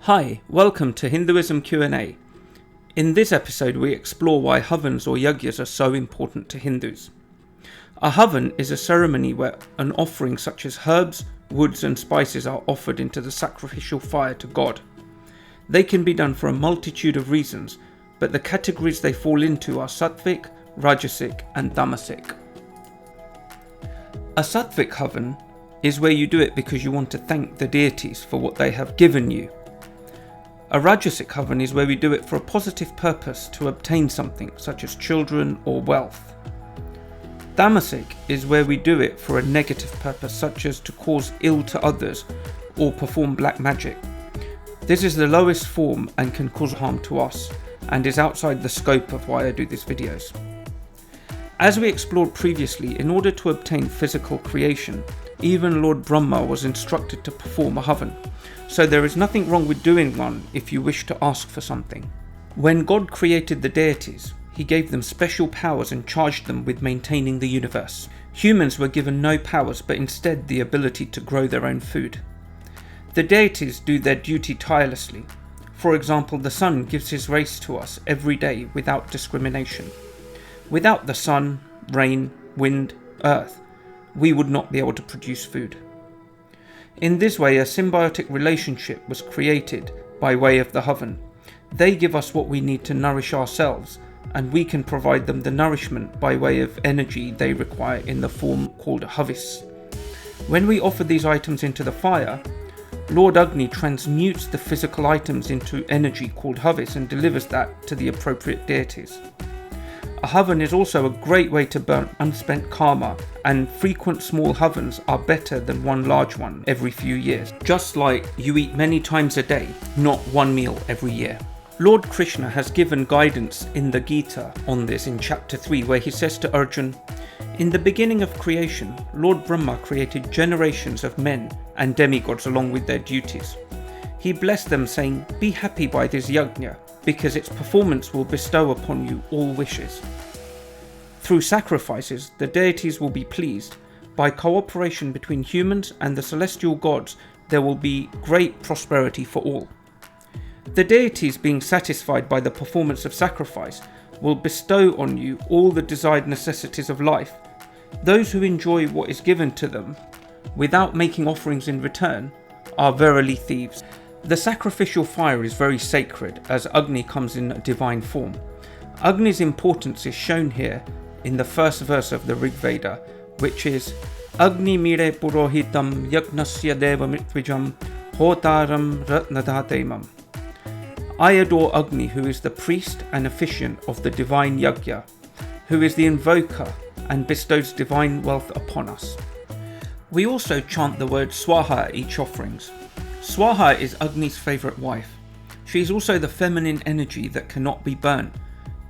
Hi, welcome to Hinduism Q&A. In this episode we explore why Havans or Yagyas are so important to Hindus. A Havan is a ceremony where an offering such as herbs, woods and spices are offered into the sacrificial fire to God. They can be done for a multitude of reasons, but the categories they fall into are sattvic, rajasic and tamasic. A sattvic Havan is where you do it because you want to thank the deities for what they have given you. A rajasic Havan is where we do it for a positive purpose to obtain something such as children or wealth. Tamasic is where we do it for a negative purpose such as to cause ill to others or perform black magic. This is the lowest form and can cause harm to us and is outside the scope of why I do these videos. As we explored previously, in order to obtain physical creation, even Lord Brahma was instructed to perform a Havan, so there is nothing wrong with doing one if you wish to ask for something. When God created the deities, he gave them special powers and charged them with maintaining the universe. Humans were given no powers but instead the ability to grow their own food. The deities do their duty tirelessly. For example, the sun gives his rays to us every day without discrimination. Without the sun, rain, wind, earth, we would not be able to produce food. In this way, a symbiotic relationship was created by way of the Havan. They give us what we need to nourish ourselves, and we can provide them the nourishment by way of energy they require in the form called havis. When we offer these items into the fire, Lord Agni transmutes the physical items into energy called havis and delivers that to the appropriate deities. A Havan is also a great way to burn unspent karma, and frequent small Havans are better than one large one every few years. Just like you eat many times a day, not one meal every year. Lord Krishna has given guidance in the Gita on this in chapter 3, where he says to Arjun, "In the beginning of creation, Lord Brahma created generations of men and demigods along with their duties. He blessed them saying, 'Be happy by this Yagya, because its performance will bestow upon you all wishes.' Through sacrifices, the deities will be pleased. By cooperation between humans and the celestial gods, there will be great prosperity for all. The deities, being satisfied by the performance of sacrifice, will bestow on you all the desired necessities of life. Those who enjoy what is given to them, without making offerings in return, are verily thieves." The sacrificial fire is very sacred as Agni comes in a divine form. Agni's importance is shown here in the first verse of the Rig Veda, which is Agni mire purohitam yagnasya deva mitvijam hotaram ratnadatemam. I adore Agni, who is the priest and officiant of the divine Yagya, who is the invoker and bestows divine wealth upon us. We also chant the word Swaha at each offerings. Swaha is Agni's favourite wife. She is also the feminine energy that cannot be burnt,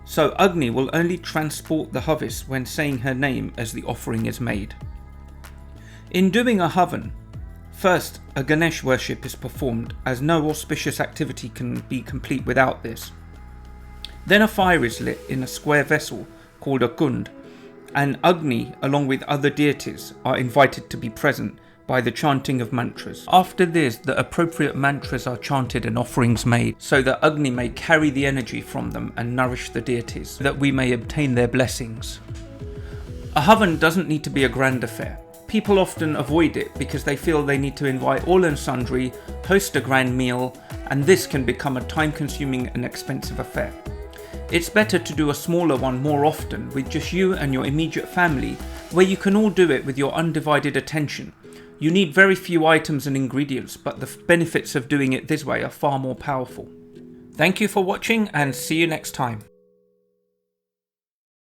so Agni will only transport the havis when saying her name as the offering is made. In doing a Havan, first a Ganesh worship is performed, as no auspicious activity can be complete without this. Then a fire is lit in a square vessel called a kund, and Agni along with other deities are invited to be present by the chanting of mantras. After this, the appropriate mantras are chanted and offerings made, so that Agni may carry the energy from them and nourish the deities, so that we may obtain their blessings. A Havan doesn't need to be a grand affair. People often avoid it because they feel they need to invite all and sundry, host a grand meal, and this can become a time-consuming and expensive affair. It's better to do a smaller one more often with just you and your immediate family, where you can all do it with your undivided attention. You need very few items and ingredients, but the benefits of doing it this way are far more powerful. Thank you for watching and see you next time.